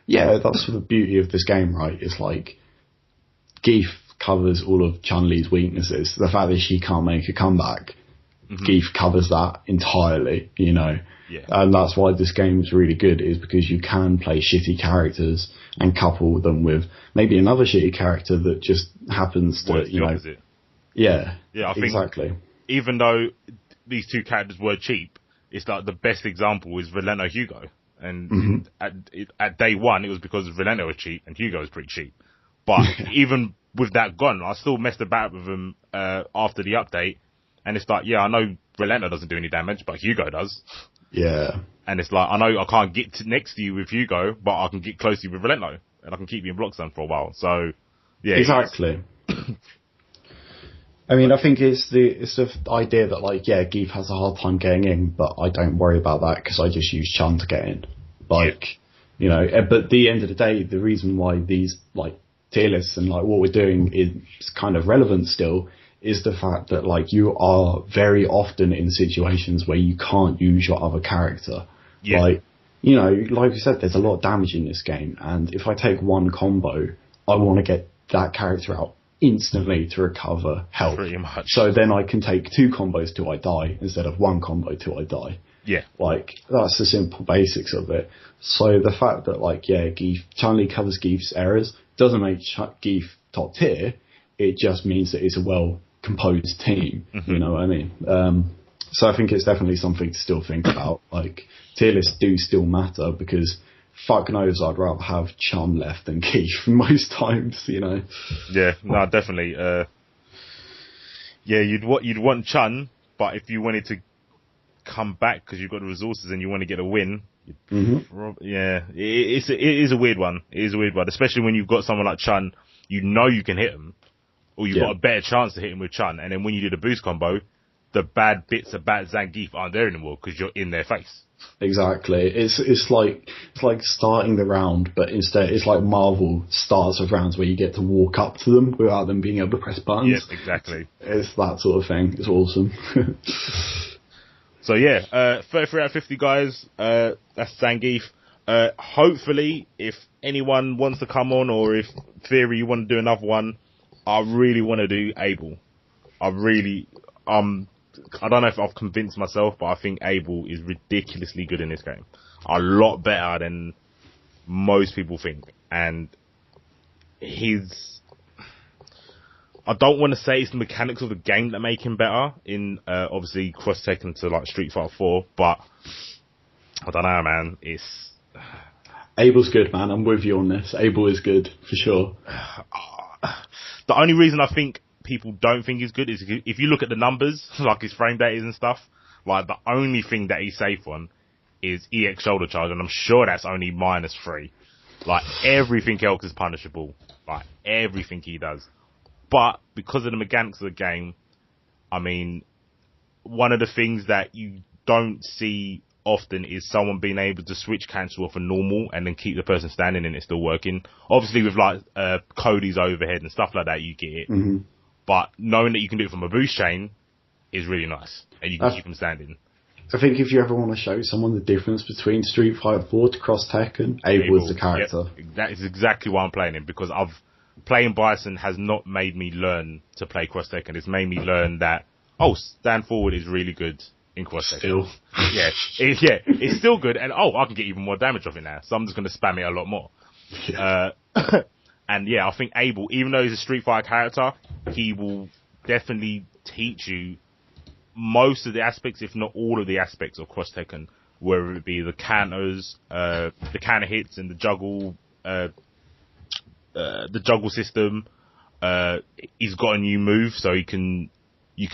Speaker 2: Yeah, that's the beauty of this game, right? It's like, Geef covers all of Chun-Li's weaknesses. The fact that she can't make a comeback, Geef covers that entirely, Yeah. And that's why this game is really good, is because you can play shitty characters and couple them with maybe another shitty character that just happens to,
Speaker 1: opposite.
Speaker 2: Yeah,
Speaker 1: I think
Speaker 2: exactly.
Speaker 1: Even though these 2 characters were cheap, it's like the best example is Valento Hugo. And at day one, it was because Valento was cheap and Hugo was pretty cheap. But even with that gone, I still messed about with him after the update. And it's like, I know Valento doesn't do any damage, but Hugo does.
Speaker 2: Yeah.
Speaker 1: And it's like, I know I can't get next to you with Hugo, but I can get close to you with Valento. And I can keep you in block zone for a while. So,
Speaker 2: Exactly. I mean, I think it's the idea that, like, Geef has a hard time getting in, but I don't worry about that because I just use Chun to get in. Like, but at the end of the day, the reason why these, like, tier lists and, like, what we're doing is kind of relevant still is the fact that, like, you are very often in situations where you can't use your other character. Yeah. Like, like you said, there's a lot of damage in this game, and if I take 1 combo, I want to get that character out instantly to recover health.
Speaker 1: Pretty much.
Speaker 2: So then I can take 2 combos till I die instead of 1 combo till I die.
Speaker 1: Yeah.
Speaker 2: Like, that's the simple basics of it. So the fact that, like, Chun-Li covers Geef's errors doesn't make Geef top tier. It just means that it's a well-composed team. You know what I mean? So I think it's definitely something to still think about. Like, tier lists do still matter because fuck knows I'd rather have Chun left than Geef most times,
Speaker 1: Yeah, no, definitely. You'd want Chun, but if you wanted to come back because you've got the resources and you want to get a win, it is a weird one. It is a weird one, especially when you've got someone like Chun, you can hit him, or you've got a better chance to hit him with Chun, and then when you do the boost combo, the bad bits about Zangief aren't there anymore because you're in their face.
Speaker 2: Exactly. It's like starting the round, but instead it's like Marvel starts with rounds where you get to walk up to them without them being able to press buttons.
Speaker 1: Yes, exactly.
Speaker 2: It's that sort of thing. It's awesome.
Speaker 1: So 33 out of 50 guys. That's Zangief. Hopefully, if anyone wants to come on, or if Theory you want to do another one, I really want to do Abel. I don't know if I've convinced myself, but I think Abel is ridiculously good in this game. A lot better than most people think. And I don't want to say it's the mechanics of the game that make him better in, obviously, Cross Tekken to, like, Street Fighter 4, but I don't know, man.
Speaker 2: Abel's good, man. I'm with you on this. Abel is good, for sure.
Speaker 1: The only reason I think people don't think he's good is if you look at the numbers, like his frame data and stuff, like the only thing that he's safe on is EX shoulder charge, and I'm sure that's only -3. Like, everything else is punishable. Like, everything he does. But, because of the mechanics of the game, I mean, one of the things that you don't see often is someone being able to switch cancel off a normal and then keep the person standing and it's still working. Obviously, with like Cody's overhead and stuff like that, you get it.
Speaker 2: Mm-hmm.
Speaker 1: But knowing that you can do it from a boost chain is really nice, and you can keep them standing.
Speaker 2: I think if you ever want to show someone the difference between Street Fighter 4 to Cross Tekken, Abel is the character.
Speaker 1: Yep, that is exactly why I'm playing him, because playing Bison has not made me learn to play Cross Tekken. It's made me learn that, stand forward is really good in Cross Tekken.
Speaker 2: Still.
Speaker 1: It's still good, and I can get even more damage off it now, so I'm just going to spam it a lot more. Yeah. And yeah, I think Abel, even though he's a Street Fighter character, he will definitely teach you most of the aspects, if not all of the aspects of Cross Tekken, whether it be the counters, the counter hits, and the juggle system. He's got a new move, so you can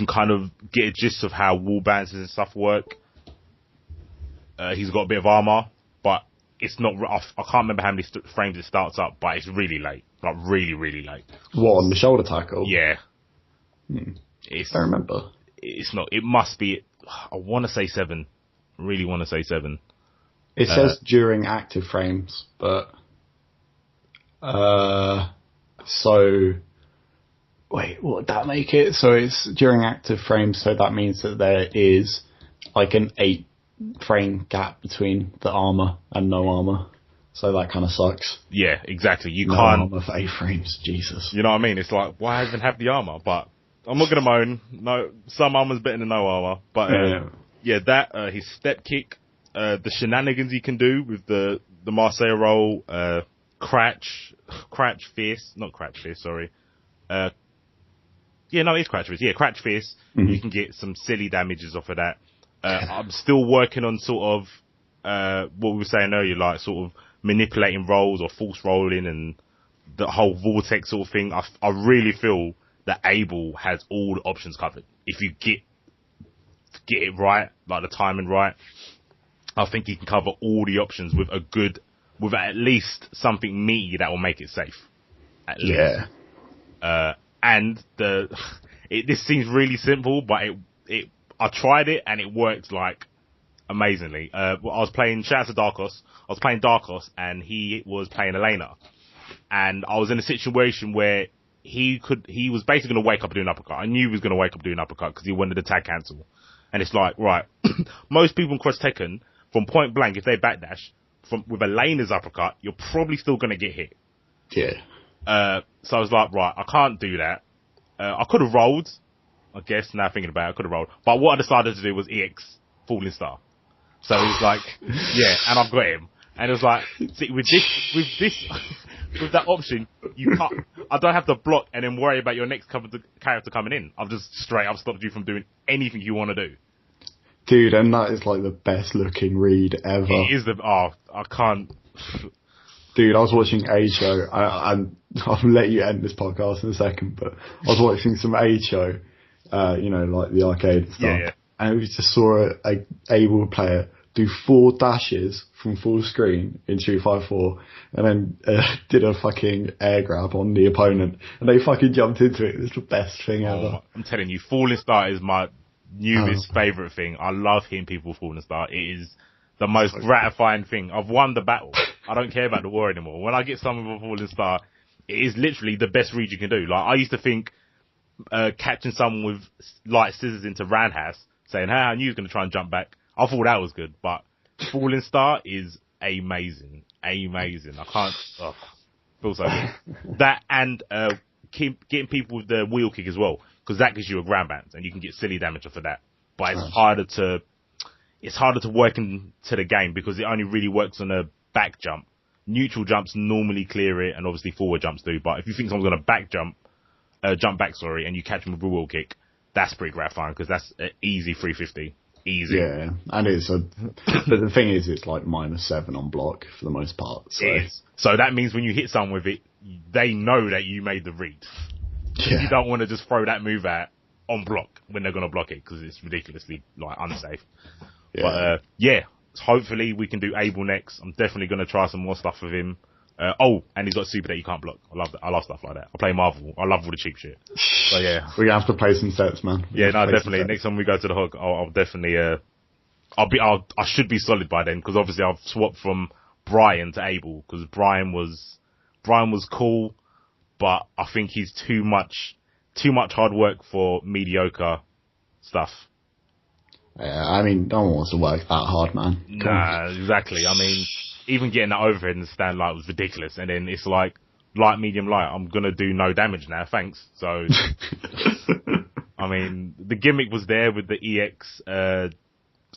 Speaker 1: kind of get a gist of how wall bounces and stuff work. He's got a bit of armor, but it's not. I can't remember how many frames it starts up, but it's really late, like really, really late.
Speaker 2: What, on the shoulder tackle?
Speaker 1: Yeah.
Speaker 2: I don't remember.
Speaker 1: It's not. It must be. I want to say 7. I really want to say 7.
Speaker 2: It says during active frames, but so wait, what would that make it? So it's during active frames, so that means that there is like an 8-frame gap between the armor and no armor. So that kind of sucks.
Speaker 1: Yeah, exactly. You
Speaker 2: no
Speaker 1: can't.
Speaker 2: Armor for 8 frames, Jesus.
Speaker 1: You know what I mean? It's like, why even have the armor? But I'm not gonna moan. No, some armor's better than no armor. But his step kick, the shenanigans he can do with the Marseille roll, Cratch Fierce, not Cratch Fierce, sorry. It's Cratch Fierce. Yeah, Cratch Fierce. Mm-hmm. You can get some silly damages off of that. I'm still working on sort of what we were saying earlier, like sort of manipulating rolls or false rolling and the whole vortex sort of thing. I really feel that Abel has all the options covered. If you get it right, like the timing right, I think he can cover all the options with at least something meaty that will make it safe. At least. And this seems really simple, but I tried it and it worked like amazingly. I was playing, shout out to Darkos, I was playing Darkos and he was playing Elena. And I was in a situation where he was basically going to wake up and do an uppercut. I knew he was going to wake up and do an uppercut because he wanted to tag cancel. And it's like, right, most people in Cross Tekken, from point blank, if they backdash with Elena's uppercut, you're probably still going to get hit.
Speaker 2: Yeah.
Speaker 1: So I was like, right, I can't do that. I could have rolled, I guess, now thinking about it, I could have rolled. But what I decided to do was EX Falling Star. So it was like, yeah, and I've got him. And it was like, see, with that option, I don't have to block and then worry about your next character coming in. I've just straight up stopped you from doing anything you want to do.
Speaker 2: Dude, and that is like the best looking read ever.
Speaker 1: It is I can't.
Speaker 2: Dude, I was watching A Show. I'll let you end this podcast in a second, but I was watching some A Show, like the arcade and stuff.
Speaker 1: Yeah.
Speaker 2: And we just saw a Able player do 4 dashes from full screen in Street Fighter 4 and then did a fucking air grab on the opponent and they fucking jumped into it. It was the best thing ever.
Speaker 1: I'm telling you, Falling Star is my newest favourite thing. I love hitting people with Falling Star. It is the most gratifying thing. I've won the battle. I don't care about the war anymore. When I get someone with a Falling Star, it is literally the best read you can do. Like, I used to think catching someone with light scissors into roundhouse, saying, hey, I knew he was going to try and jump back. I thought that was good, but Falling Star is amazing. Amazing. I can't, feel so good. That and, keep getting people with the wheel kick as well, because that gives you a ground bounce and you can get silly damage off of that. But it's harder to work into the game because it only really works on a back jump. Neutral jumps normally clear it and obviously forward jumps do, but if you think someone's going to jump back, and you catch them with a wheel kick, that's pretty gratifying because that's an easy 350. easy.
Speaker 2: Yeah, and but the thing is, it's like -7 on block for the most part. So.
Speaker 1: It is. So that means when you hit someone with it, they know that you made the read.
Speaker 2: Yeah.
Speaker 1: You don't want to just throw that move out on block when they're going to block it, because it's ridiculously like unsafe.
Speaker 2: Yeah.
Speaker 1: But hopefully we can do Abel next. I'm definitely going to try some more stuff with him. And he's got super that you can't block. I love that. I love stuff like that. I play Marvel. I love all the cheap shit. So yeah,
Speaker 2: we're gonna have to play some sets, man.
Speaker 1: Yeah, no, definitely. Next time we go to the Hog, I'll definitely. I should be solid by then, because obviously I've swapped from Brian to Abel, because Brian was cool, but I think he's too much hard work for mediocre stuff.
Speaker 2: Yeah, I mean, no one wants to work that hard, man.
Speaker 1: Nah, exactly. I mean, even getting that overhead and stand light was ridiculous, and then it's like light, medium, light. I'm gonna do no damage now, thanks. So, I mean, the gimmick was there with the EX. I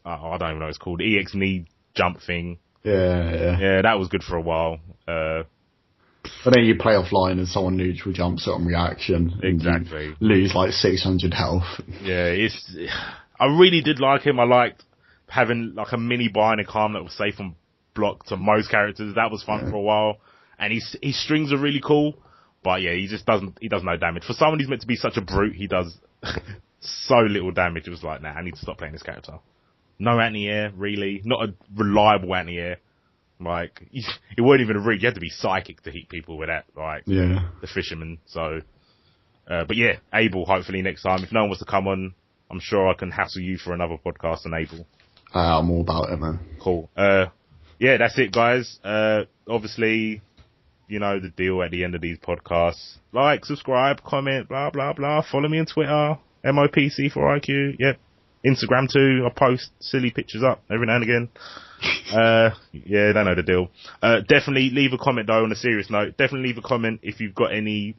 Speaker 1: don't even know what it's called. The EX knee jump thing.
Speaker 2: Yeah,
Speaker 1: that was good for a while.
Speaker 2: But then you play offline and someone neutral jumps it on reaction.
Speaker 1: Exactly.
Speaker 2: And you lose like 600 health.
Speaker 1: Yeah, I really did like him. I liked having like a mini bind and calm that was safe on block to most characters. That was fun for a while. And his strings are really cool. But yeah, he does no damage. For someone who's meant to be such a brute, he does so little damage. It was like, nah, I need to stop playing this character. No anti-air, really. Not a reliable anti-air. Like, it wasn't even a rig. You had to be psychic to hit people with that. Like, the fisherman. So, but yeah, Abel, hopefully next time. If no one wants to come on, I'm sure I can hassle you for another podcast on Abel.
Speaker 2: I'm all about it, man.
Speaker 1: Cool. Yeah, that's it, guys. Obviously, you know the deal at the end of these podcasts. Like, subscribe, comment, blah, blah, blah. Follow me on Twitter, MOPC4IQ. Yep. Instagram too. I post silly pictures up every now and again. Yeah, they know the deal. Definitely leave a comment though, on a serious note. Definitely leave a comment if you've got any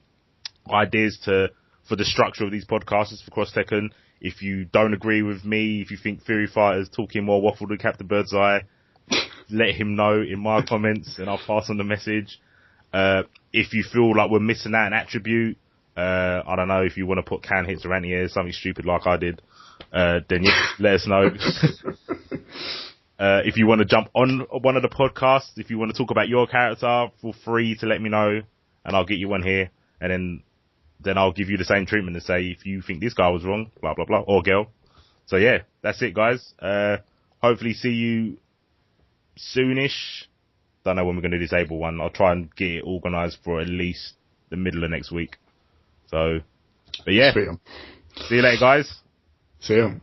Speaker 1: ideas for the structure of these podcasts for Cross Tekken. If you don't agree with me, if you think Fury Fighter's talking more waffle than Captain Birdseye, let him know in my comments and I'll pass on the message. If you feel like we're missing out an attribute, I don't know, if you want to put can hits or anti-airs, something stupid like I did, then yeah, let us know. If you want to jump on one of the podcasts, if you want to talk about your character, feel free to let me know and I'll get you one here, and then I'll give you the same treatment and say, if you think this guy was wrong, blah, blah, blah, or girl. So yeah, that's it, guys. Hopefully see you soonish. Don't know when we're going to disable one. I'll try and get it organised for at least the middle of next week. So, but yeah.
Speaker 2: See you.
Speaker 1: See you later, guys.
Speaker 2: See you.